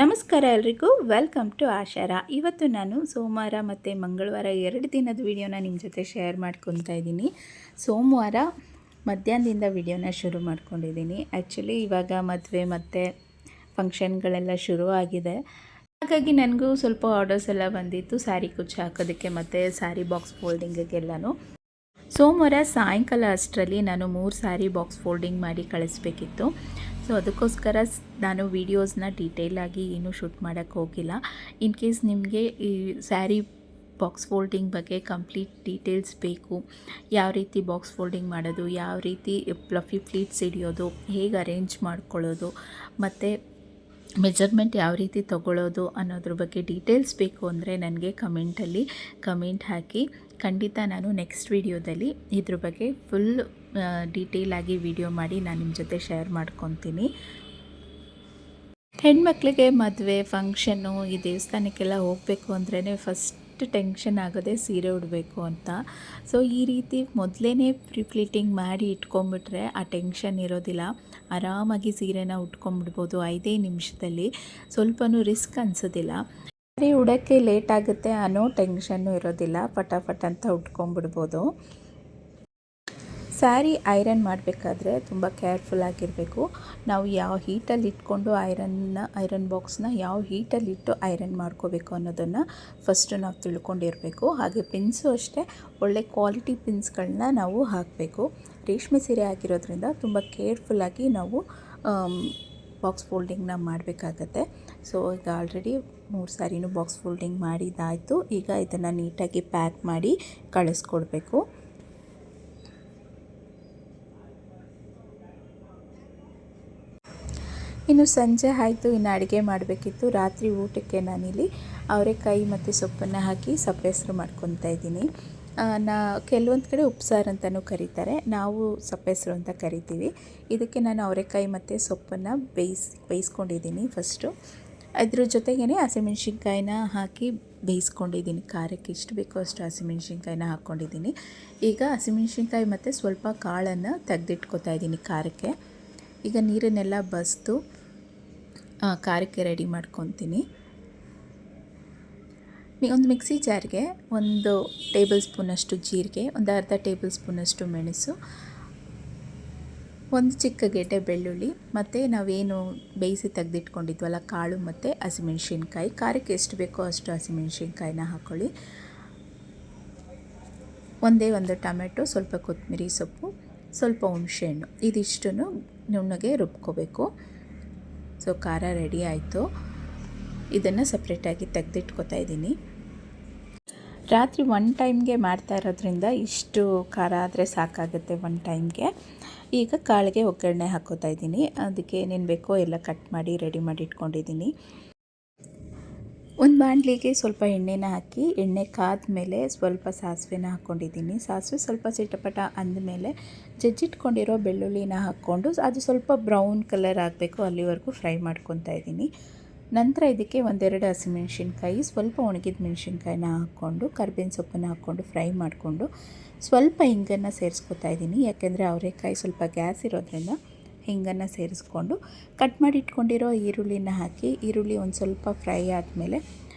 ನಮಸ್ಕಾರ ಎಲ್ರಿಗೂ, welcome to ಆಶಾರ. ಇವತ್ತು ನಾನು ಸೋಮವಾರ ಮತ್ತು ಮಂಗಳವಾರ 2 ದಿನದ ವಿಡಿಯೋನ ನಿಮ್ಮ ಜೊತೆ ಶೇರ್ ಮಾಡ್ಕೊತಾ ಇದ್ದೀನಿ. ಸೋಮವಾರ ಮಧ್ಯಾಹ್ನದಿಂದ ವಿಡಿಯೋನ ಶುರು ಮಾಡ್ಕೊಂಡಿದ್ದೀನಿ. ಆ್ಯಕ್ಚುಲಿ ಇವಾಗ ಮದುವೆ ಮತ್ತು ಫಂಕ್ಷನ್ಗಳೆಲ್ಲ ಶುರು ಆಗಿದೆ. ಹಾಗಾಗಿ ನನಗೂ ಸ್ವಲ್ಪ ಆರ್ಡರ್ಸ್ ಎಲ್ಲ ಬಂದಿತ್ತು ಸ್ಯಾರಿ ಕುಚ್ಚು ಹಾಕೋದಕ್ಕೆ ಮತ್ತು ಸ್ಯಾರಿ ಬಾಕ್ಸ್ ಫೋಲ್ಡಿಂಗಿಗೆಲ್ಲನೂ. ಸೋಮವಾರ ಸಾಯಂಕಾಲ ಅಷ್ಟರಲ್ಲಿ ನಾನು 3 ಸ್ಯಾರಿ ಬಾಕ್ಸ್ ಫೋಲ್ಡಿಂಗ್ ಮಾಡಿ ಕಳಿಸ್ಬೇಕಿತ್ತು. ಸೊ ಅದಕ್ಕೋಸ್ಕರ ನಾನು ವೀಡಿಯೋಸ್ನ ಡೀಟೇಲಾಗಿ ಏನೂ ಶೂಟ್ ಮಾಡೋಕ್ಕೆ ಹೋಗಿಲ್ಲ. ಇನ್ ಕೇಸ್ ನಿಮಗೆ ಈ ಸ್ಯಾರಿ ಬಾಕ್ಸ್ ಫೋಲ್ಡಿಂಗ್ ಬಗ್ಗೆ ಕಂಪ್ಲೀಟ್ ಡೀಟೇಲ್ಸ್ ಬೇಕು, ಯಾವ ರೀತಿ ಬಾಕ್ಸ್ ಫೋಲ್ಡಿಂಗ್ ಮಾಡೋದು, ಯಾವ ರೀತಿ ಫ್ಲಫಿ ಫ್ಲೀಟ್ಸ್ ಹಿಡಿಯೋದು, ಹೇಗೆ ಅರೇಂಜ್ ಮಾಡ್ಕೊಳ್ಳೋದು ಮತ್ತು ಮೆಜರ್ಮೆಂಟ್ ಯಾವ ರೀತಿ ತೊಗೊಳ್ಳೋದು ಅನ್ನೋದ್ರ ಬಗ್ಗೆ ಡೀಟೇಲ್ಸ್ ಬೇಕು ಅಂದರೆ ನನಗೆ ಕಮೆಂಟಲ್ಲಿ ಕಮೆಂಟ್ ಹಾಕಿ. ಖಂಡಿತ ನಾನು ನೆಕ್ಸ್ಟ್ ವಿಡಿಯೋದಲ್ಲಿ ಇದ್ರ ಬಗ್ಗೆ ಫುಲ್ ಡೀಟೇಲಾಗಿ ವಿಡಿಯೋ ಮಾಡಿ ನಾನು ನಿಮ್ಮ ಜೊತೆ ಶೇರ್ ಮಾಡ್ಕೊತೀನಿ. ಹೆಣ್ಮಕ್ಳಿಗೆ ಮದುವೆ ಫಂಕ್ಷನ್ನು ಈ ದೇವಸ್ಥಾನಕ್ಕೆಲ್ಲ ಹೋಗಬೇಕು ಅಂದ್ರೇ ಫಸ್ಟ್ ಟೆನ್ಷನ್ ಆಗೋದೇ ಸೀರೆ ಉಡಬೇಕು ಅಂತ. ಸೊ ಈ ರೀತಿ ಮೊದಲೇ ಪ್ರಿಪ್ಲೀಟಿಂಗ್ ಮಾಡಿ ಇಟ್ಕೊಂಡ್ಬಿಟ್ರೆ ಆ ಟೆನ್ಷನ್ ಇರೋದಿಲ್ಲ. ಆರಾಮಾಗಿ ಸೀರೆನ ಉಟ್ಕೊಂಡ್ಬಿಡ್ಬೋದು 5 ನಿಮಿಷದಲ್ಲಿ. ಸ್ವಲ್ಪನೂ ರಿಸ್ಕ್ ಅನಿಸೋದಿಲ್ಲ. ಸರಿ ಉಡೋಕ್ಕೆ ಲೇಟ್ ಆಗುತ್ತೆ ಅನ್ನೋ ಟೆನ್ಷನ್ನು ಇರೋದಿಲ್ಲ. ಫಟಾಫಟ್ ಅಂತ ಉಟ್ಕೊಂಡ್ಬಿಡ್ಬೋದು. ಸ್ಯಾರಿ ಐರನ್ ಮಾಡಬೇಕಾದ್ರೆ ತುಂಬ ಕೇರ್ಫುಲ್ಲಾಗಿರಬೇಕು. ನಾವು ಯಾವ ಹೀಟಲ್ಲಿ ಇಟ್ಕೊಂಡು ಐರನ್ ಬಾಕ್ಸ್ನ ಯಾವ ಹೀಟಲ್ಲಿಟ್ಟು ಐರನ್ ಮಾಡ್ಕೋಬೇಕು ಅನ್ನೋದನ್ನು ಫಸ್ಟು ನಾವು ತಿಳ್ಕೊಂಡಿರಬೇಕು. ಹಾಗೆ ಪಿನ್ಸು ಅಷ್ಟೇ ಒಳ್ಳೆ ಕ್ವಾಲಿಟಿ ಪಿನ್ಸ್ಗಳನ್ನ ನಾವು ಹಾಕಬೇಕು. ರೇಷ್ಮೆ ಸೀರೆ ಆಗಿರೋದ್ರಿಂದ ತುಂಬ ಕೇರ್ಫುಲ್ಲಾಗಿ ನಾವು ಬಾಕ್ಸ್ ಫೋಲ್ಡಿಂಗ್ನ ಮಾಡಬೇಕಾಗತ್ತೆ. ಸೊ ಈಗ ಆಲ್ರೆಡಿ 3 ಸ್ಯಾರಿನೂ ಬಾಕ್ಸ್ ಫೋಲ್ಡಿಂಗ್ ಮಾಡಿದ್ದಾಯಿತು. ಈಗ ಇದನ್ನು ನೀಟಾಗಿ ಪ್ಯಾಕ್ ಮಾಡಿ ಕಳಿಸ್ಕೊಡ್ಬೇಕು. ಇನ್ನು ಸಂಜೆ ಆಯಿತು, ಇನ್ನು ಅಡುಗೆ ಮಾಡಬೇಕಿತ್ತು. ರಾತ್ರಿ ಊಟಕ್ಕೆ ನಾನಿಲ್ಲಿ ಅವರೆಕಾಯಿ ಮತ್ತು ಸೊಪ್ಪನ್ನು ಹಾಕಿ ಸಪ್ಪೆಸರು ಮಾಡ್ಕೊತಾ ಇದ್ದೀನಿ. ಕೆಲವೊಂದು ಕಡೆ ಉಪ್ಸಾರು ಅಂತಲೂ ಕರೀತಾರೆ, ನಾವು ಸಪ್ಪೆಸರು ಅಂತ ಕರಿತೀವಿ. ಇದಕ್ಕೆ ನಾನು ಅವರೆಕಾಯಿ ಮತ್ತು ಸೊಪ್ಪನ್ನು ಬೇಯಿಸ್ಕೊಂಡಿದ್ದೀನಿ ಫಸ್ಟು. ಅದ್ರ ಜೊತೆಗೇ ಹಸಿಮೆಣ್ಸಿನ್ಕಾಯಿನ ಹಾಕಿ ಬೇಯಿಸ್ಕೊಂಡಿದ್ದೀನಿ. ಖಾರಕ್ಕೆ ಎಷ್ಟು ಬೇಕೋ ಅಷ್ಟು ಹಸಿಮೆಣ್ಸಿನ್ಕಾಯಿನ ಹಾಕ್ಕೊಂಡಿದ್ದೀನಿ. ಈಗ ಹಸಿಮೆಣ್ಸಿನ್ಕಾಯಿ ಮತ್ತು ಸ್ವಲ್ಪ ಕಾಳನ್ನು ತೆಗೆದಿಟ್ಕೊತಾ ಇದ್ದೀನಿ ಖಾರಕ್ಕೆ. ಈಗ ನೀರನ್ನೆಲ್ಲ ಬಸಿದು ಖಾರಕ್ಕೆ ರೆಡಿ ಮಾಡ್ಕೊತೀನಿ. ಒಂದು ಮಿಕ್ಸಿ ಜಾರ್ಗೆ 1 ಟೇಬಲ್ ಸ್ಪೂನಷ್ಟು ಜೀರಿಗೆ, ಒಂದು ಅರ್ಧ ಟೇಬಲ್ ಸ್ಪೂನಷ್ಟು ಮೆಣಸು, 1 ಚಿಕ್ಕ ಗೆಡ್ಡೆ ಬೆಳ್ಳುಳ್ಳಿ ಮತ್ತು ನಾವೇನು ಬೇಯಿಸಿ ತೆಗೆದಿಟ್ಕೊಂಡಿದ್ವಲ್ಲ ಕಾಳು ಮತ್ತು ಹಸಿಮೆಣ್ಸಿನ್ಕಾಯಿ. ಖಾರಕ್ಕೆ ಎಷ್ಟು ಬೇಕೋ ಅಷ್ಟು ಹಸಿಮೆಣ್ಸಿನ್ಕಾಯಿನ ಹಾಕ್ಕೊಳ್ಳಿ. ಒಂದೇ ಒಂದು ಟೊಮೆಟೊ, ಸ್ವಲ್ಪ ಕೊತ್ತಂಬರಿ ಸೊಪ್ಪು, ಸ್ವಲ್ಪ ಹುಣಸೆಹಣ್ಣು, ಇದಿಷ್ಟನ್ನು ನುಣ್ಣಗೆ ರುಬ್ಕೋಬೇಕು. ಸೊ ಖಾರ ರೆಡಿ ಆಯಿತು. ಇದನ್ನು ಸಪ್ರೇಟಾಗಿ ತೆಗೆದಿಟ್ಕೊತಾ ಇದ್ದೀನಿ. ರಾತ್ರಿ 1 ಟೈಮ್ಗೆ ಮಾಡ್ತಾ ಇರೋದ್ರಿಂದ ಇಷ್ಟು ಖಾರ ಆದರೆ ಸಾಕಾಗುತ್ತೆ 1 ಟೈಮ್ಗೆ. ಈಗ ಕಾಳಿಗೆ ಒಗ್ಗರಣೆ ಹಾಕ್ಕೋತಾ ಇದ್ದೀನಿ. ಅದಕ್ಕೆ ಏನೇನು ಬೇಕೋ ಎಲ್ಲ ಕಟ್ ಮಾಡಿ ರೆಡಿ ಮಾಡಿ ಇಟ್ಕೊಂಡಿದ್ದೀನಿ. ಒಂದು ಬಾಣಲಿಗೆ ಸ್ವಲ್ಪ ಎಣ್ಣೆನ ಹಾಕಿ, ಎಣ್ಣೆ ಕಾದ ಮೇಲೆ ಸ್ವಲ್ಪ ಸಾಸಿವೆನ ಹಾಕ್ಕೊಂಡಿದ್ದೀನಿ. ಸಾಸಿವೆ ಸ್ವಲ್ಪ ಚಿಟಪಟ ಅಂದಮೇಲೆ ಜಜ್ಜಿಟ್ಕೊಂಡಿರೋ ಬೆಳ್ಳುಳ್ಳಿನ ಹಾಕ್ಕೊಂಡು ಅದು ಸ್ವಲ್ಪ ಬ್ರೌನ್ ಕಲರ್ ಆಗಬೇಕು ಅಲ್ಲಿವರೆಗೂ ಫ್ರೈ ಮಾಡ್ಕೊತಾ ಇದ್ದೀನಿ. ನಂತರ ಇದಕ್ಕೆ 1-2 ಹಸಿಮೆಣ್ಸಿನ್ಕಾಯಿ, ಸ್ವಲ್ಪ ಒಣಗಿದ ಮೆಣಸಿನ್ಕಾಯಿನ ಹಾಕ್ಕೊಂಡು ಕರ್ಬೇವಿನ ಸೊಪ್ಪನ್ನು ಹಾಕ್ಕೊಂಡು ಫ್ರೈ ಮಾಡಿಕೊಂಡು ಸ್ವಲ್ಪ ಹಿಂಗನ್ನು ಸೇರಿಸ್ಕೊತಾ ಇದ್ದೀನಿ. ಯಾಕೆಂದರೆ ಅವರೆಕಾಯಿ ಸ್ವಲ್ಪ ಗ್ಯಾಸ್ ಇರೋದ್ರಿಂದ ಹಿಂಗನ್ನು ಸೇರಿಸ್ಕೊಂಡು ಕಟ್ ಮಾಡಿ ಇಟ್ಕೊಂಡಿರೋ ಈರುಳ್ಳಿನ ಹಾಕಿ, ಈರುಳ್ಳಿ ಒಂದು ಸ್ವಲ್ಪ ಫ್ರೈ ಆದಮೇಲೆ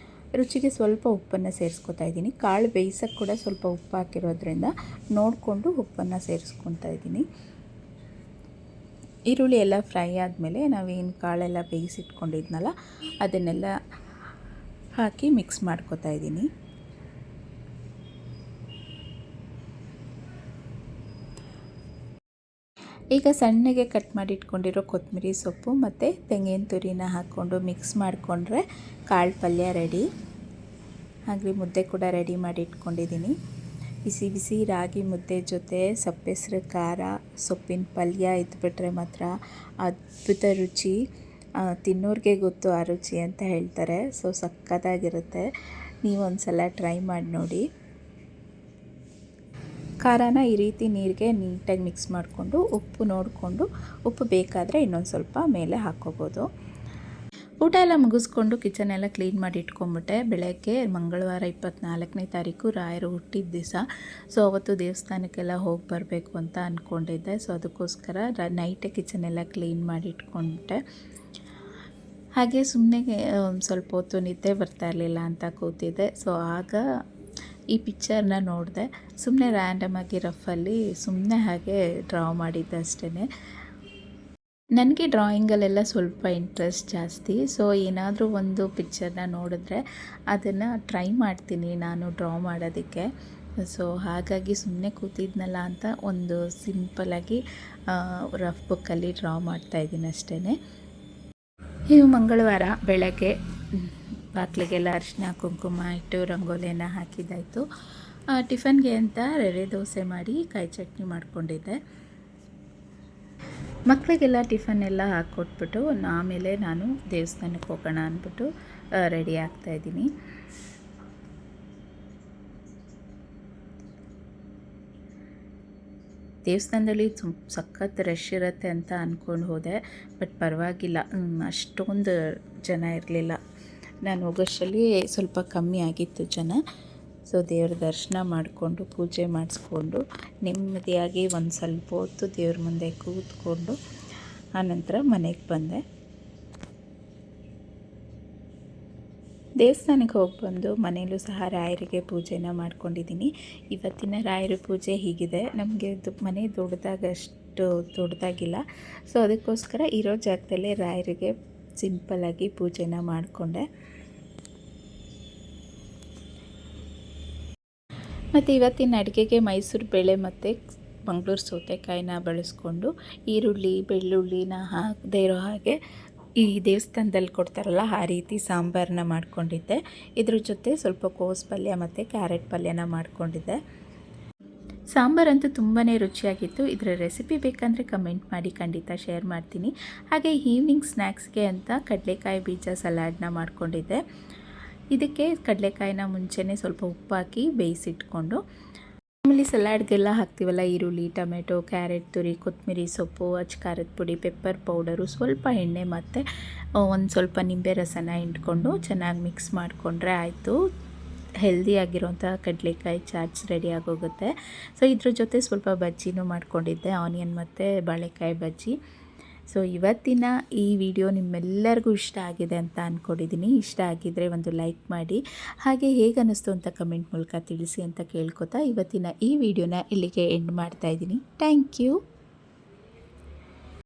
ರುಚಿಗೆ ಸ್ವಲ್ಪ ಉಪ್ಪನ್ನು ಸೇರಿಸ್ಕೊತಾ ಇದ್ದೀನಿ. ಕಾಳು ಬೇಯಿಸೋಕ್ಕೆ ಕೂಡ ಸ್ವಲ್ಪ ಉಪ್ಪು ಹಾಕಿರೋದ್ರಿಂದ ನೋಡಿಕೊಂಡು ಉಪ್ಪನ್ನು ಸೇರಿಸ್ಕೊತಾ ಇದ್ದೀನಿ. ಈರುಳ್ಳಿ ಎಲ್ಲ ಫ್ರೈ ಆದಮೇಲೆ ನಾವೇನು ಕಾಳೆಲ್ಲ ಬೇಯಿಸಿಟ್ಕೊಂಡಿದ್ನಲ್ಲ ಅದನ್ನೆಲ್ಲ ಹಾಕಿ ಮಿಕ್ಸ್ ಮಾಡ್ಕೊತಾ ಇದ್ದೀನಿ. ಈಗ ಸಣ್ಣಗೆ ಕಟ್ ಮಾಡಿ ಇಟ್ಕೊಂಡಿರೋ ಕೊತ್ತಂಬರಿ ಸೊಪ್ಪು ಮತ್ತು ತೆಂಗಿನ ತುರಿನ ಹಾಕ್ಕೊಂಡು ಮಿಕ್ಸ್ ಮಾಡಿಕೊಂಡ್ರೆ ಕಾಳು ಪಲ್ಯ ರೆಡಿ. ಹಾಗೆ ಮುದ್ದೆ ಕೂಡ ರೆಡಿ ಮಾಡಿ ಇಟ್ಕೊಂಡಿದ್ದೀನಿ. ಬಿಸಿ ಬಿಸಿ ರಾಗಿ ಮುದ್ದೆ ಜೊತೆ ಸಪ್ಪೆಸರು ಖಾರ ಸೊಪ್ಪಿನ ಪಲ್ಯ ಇದ್ಬಿಟ್ರೆ ಮಾತ್ರ ಅದ್ಭುತ ರುಚಿ. ತಿನ್ನೋರಿಗೆ ಗೊತ್ತು ಆ ರುಚಿ ಅಂತ ಹೇಳ್ತಾರೆ. ಸೊ ಸಕ್ಕತ್ತಾಗಿರುತ್ತೆ. ನೀವು ಒಂದು ಸಲ ಟ್ರೈ ಮಾಡಿ ನೋಡಿ. ಖಾರನ ಈ ರೀತಿ ನೀರಿಗೆ ನೀಟಾಗಿ ಮಿಕ್ಸ್ ಮಾಡಿಕೊಂಡು ಉಪ್ಪು ನೋಡಿಕೊಂಡು, ಉಪ್ಪು ಬೇಕಾದರೆ ಇನ್ನೊಂದು ಸ್ವಲ್ಪ ಮೇಲೆ ಹಾಕ್ಕೋಬೋದು. ಊಟ ಎಲ್ಲ ಮುಗಿಸ್ಕೊಂಡು ಕಿಚನ್ ಎಲ್ಲ ಕ್ಲೀನ್ ಮಾಡಿ ಇಟ್ಕೊಂಡ್ಬಿಟ್ಟೆ. ಬೆಳಗ್ಗೆ ಮಂಗಳವಾರ 24ನೇ ತಾರೀಕು ರಾಯರು ಹುಟ್ಟಿದ ದಿವಸ. ಸೊ ಅವತ್ತು ದೇವಸ್ಥಾನಕ್ಕೆಲ್ಲ ಹೋಗಿ ಬರಬೇಕು ಅಂತ ಅಂದ್ಕೊಂಡಿದ್ದೆ. ಸೊ ಅದಕ್ಕೋಸ್ಕರ ನೈಟೇ ಕಿಚನ್ ಎಲ್ಲ ಕ್ಲೀನ್ ಮಾಡಿ ಇಟ್ಕೊಂಡ್ಬಿಟ್ಟೆ. ಹಾಗೆ ಸುಮ್ಮನೆ ಸ್ವಲ್ಪ ಹೊತ್ತು ನಿದ್ದೆ ಬರ್ತಾ ಇರಲಿಲ್ಲ ಅಂತ ಕೂತಿದ್ದೆ. ಸೊ ಆಗ ಈ ಪಿಕ್ಚರ್ನ ನೋಡಿದೆ. ಸುಮ್ಮನೆ ರ್ಯಾಂಡಮಾಗಿ ರಫಲ್ಲಿ ಸುಮ್ಮನೆ ಹಾಗೆ ಡ್ರಾ ಮಾಡಿದ್ದೆ ಅಷ್ಟೇ. ನನಗೆ ಡ್ರಾಯಿಂಗಲ್ಲೆಲ್ಲ ಸ್ವಲ್ಪ ಇಂಟ್ರೆಸ್ಟ್ ಜಾಸ್ತಿ. ಸೊ ಏನಾದರೂ ಒಂದು ಪಿಕ್ಚರ್ನ ನೋಡಿದ್ರೆ ಅದನ್ನು ಟ್ರೈ ಮಾಡ್ತೀನಿ ನಾನು ಡ್ರಾ ಮಾಡೋದಕ್ಕೆ. ಸೊ ಹಾಗಾಗಿ ಸುಮ್ಮನೆ ಕೂತಿದ್ನಲ್ಲ ಅಂತ ಒಂದು ಸಿಂಪಲಾಗಿ ರಫ್ ಬುಕ್ಕಲ್ಲಿ ಡ್ರಾ ಮಾಡ್ತಾಯಿದ್ದೀನಿ ಅಷ್ಟೇ. ಇದು ಮಂಗಳವಾರ ಬೆಳಗ್ಗೆ ಬಾಗಿಲಿಗೆಲ್ಲ ಅರಿಶಿನ ಕುಂಕುಮ ಇಟ್ಟು ರಂಗೋಲಿಯನ್ನು ಹಾಕಿದ್ದಾಯಿತು. ಟಿಫನ್ಗೆ ಅಂತ ರವೆ ದೋಸೆ ಮಾಡಿ ಕಾಯಿ ಚಟ್ನಿ ಮಾಡಿಕೊಂಡಿದ್ದೆ. ಮಕ್ಕಳಿಗೆಲ್ಲ ಟಿಫನ್ ಎಲ್ಲ ಹಾಕ್ಕೊಟ್ಬಿಟ್ಟು ಆಮೇಲೆ ನಾನು ದೇವಸ್ಥಾನಕ್ಕೆ ಹೋಗೋಣ ಅಂದ್ಬಿಟ್ಟು ರೆಡಿ ಆಗ್ತಾಯಿದ್ದೀನಿ. ದೇವಸ್ಥಾನದಲ್ಲಿ ಸಖತ್ ರಶ್ ಇರುತ್ತೆ ಅಂತ ಅಂದ್ಕೊಂಡು ಹೋದೆ. ಬಟ್ ಪರವಾಗಿಲ್ಲ, ಅಷ್ಟೊಂದು ಜನ ಇರಲಿಲ್ಲ. ನಾನು ಹೋಗೋಷ್ಟರಲ್ಲಿ ಸ್ವಲ್ಪ ಕಮ್ಮಿ ಆಗಿತ್ತು ಜನ. ಸೊ ದೇವ್ರ ದರ್ಶನ ಮಾಡಿಕೊಂಡು ಪೂಜೆ ಮಾಡಿಸ್ಕೊಂಡು ನೆಮ್ಮದಿಯಾಗಿ ಒಂದು ಸ್ವಲ್ಪ ಹೊತ್ತು ದೇವ್ರ ಮುಂದೆ ಕೂತ್ಕೊಂಡು ಆನಂತರ ಮನೆಗೆ ಬಂದೆ. ದೇವಸ್ಥಾನಕ್ಕೆ ಹೋಗಿ ಬಂದು ಮನೆಯಲ್ಲೂ ಸಹ ರಾಯರಿಗೆ ಪೂಜೆನ ಮಾಡ್ಕೊಂಡಿದ್ದೀನಿ. ಇವತ್ತಿನ ರಾಯರ ಪೂಜೆ ಹೀಗಿದೆ. ನಮಗೆ ಮನೆ ದೊಡ್ಡದಾಗಷ್ಟು ದೊಡ್ಡದಾಗಿಲ್ಲ. ಸೊ ಅದಕ್ಕೋಸ್ಕರ ಇರೋ ಜಾಗದಲ್ಲೇ ರಾಯರಿಗೆ ಸಿಂಪಲ್ಲಾಗಿ ಪೂಜೆನ ಮಾಡಿಕೊಂಡೆ. ಮತ್ತು ಇವತ್ತಿನ ಅಡುಗೆಗೆ ಮೈಸೂರು ಬೇಳೆ ಮತ್ತು ಮಂಗಳೂರು ಸೌತೆಕಾಯಿನ ಬಳಸ್ಕೊಂಡು ಈರುಳ್ಳಿ ಬೆಳ್ಳುಳ್ಳಿನ ಹಾಕದೇ ಇರೋ ಹಾಗೆ ಈ ದೇವಸ್ಥಾನದಲ್ಲಿ ಕೊಡ್ತಾರಲ್ಲ ಆ ರೀತಿ ಸಾಂಬಾರನ್ನ ಮಾಡ್ಕೊಂಡಿದ್ದೆ. ಇದ್ರ ಜೊತೆ ಸ್ವಲ್ಪ ಕೋಸು ಪಲ್ಯ ಮತ್ತು ಕ್ಯಾರೆಟ್ ಪಲ್ಯನ ಮಾಡ್ಕೊಂಡಿದ್ದೆ. ಸಾಂಬಾರಂತೂ ತುಂಬಾ ರುಚಿಯಾಗಿತ್ತು. ಇದರ ರೆಸಿಪಿ ಬೇಕಂದರೆ ಕಮೆಂಟ್ ಮಾಡಿ, ಖಂಡಿತ ಶೇರ್ ಮಾಡ್ತೀನಿ. ಹಾಗೆ ಈವ್ನಿಂಗ್ ಸ್ನ್ಯಾಕ್ಸ್ಗೆ ಅಂತ ಕಡಲೆಕಾಯಿ ಬೀಜ ಸಲಾಡ್ನ ಮಾಡ್ಕೊಂಡಿದ್ದೆ. ಇದಕ್ಕೆ ಕಡಲೆಕಾಯಿನ ಮುಂಚೆನೇ ಸ್ವಲ್ಪ ಉಪ್ಪು ಹಾಕಿ ಬೇಯಿಸಿಟ್ಕೊಂಡು ಮಾಮೂಲಿ ಸಲಾಡ್ಗೆಲ್ಲ ಹಾಕ್ತೀವಲ್ಲ ಈರುಳ್ಳಿ ಟೊಮೆಟೊ ಕ್ಯಾರೆಟ್ ತುರಿ ಕೊತ್ತಂಬರಿ ಸೊಪ್ಪು ಖಾರದ ಪುಡಿ ಪೆಪ್ಪರ್ ಪೌಡರು ಸ್ವಲ್ಪ ಎಣ್ಣೆ ಮತ್ತು ಒಂದು ಸ್ವಲ್ಪ ನಿಂಬೆ ರಸನ ಹಿಂಡ್ಕೊಂಡು ಚೆನ್ನಾಗಿ ಮಿಕ್ಸ್ ಮಾಡಿಕೊಂಡ್ರೆ ಆಯಿತು. ಹೆಲ್ದಿಯಾಗಿರೋಂಥ ಕಡಲೆಕಾಯಿ ಚಾಟ್ಸ್ ರೆಡಿ ಆಗೋಗುತ್ತೆ. ಸೊ ಇದ್ರ ಜೊತೆ ಸ್ವಲ್ಪ ಬಜ್ಜಿನೂ ಮಾಡ್ಕೊಂಡಿದ್ದೆ, ಆನಿಯನ್ ಮತ್ತು ಬಾಳೆಕಾಯಿ ಬಜ್ಜಿ. ಸೊ ಇವತ್ತಿನ ಈ ವಿಡಿಯೋ ನಿಮ್ಮೆಲ್ಲರಿಗೂ ಇಷ್ಟ ಆಗಿದೆ ಅಂತ ಅಂದ್ಕೊಂಡಿದ್ದೀನಿ. ಇಷ್ಟ ಆಗಿದ್ದರೆ ಒಂದು ಲೈಕ್ ಮಾಡಿ, ಹಾಗೆ ಹೇಗೆ ಅನ್ನಿಸ್ತು ಅಂತ ಕಮೆಂಟ್ ಮೂಲಕ ತಿಳಿಸಿ ಅಂತ ಕೇಳ್ಕೊತಾ ಇವತ್ತಿನ ಈ ವಿಡಿಯೋನ ಇಲ್ಲಿಗೆ ಎಂಡ್ ಮಾಡ್ತಾಯಿದ್ದೀನಿ. Thank you.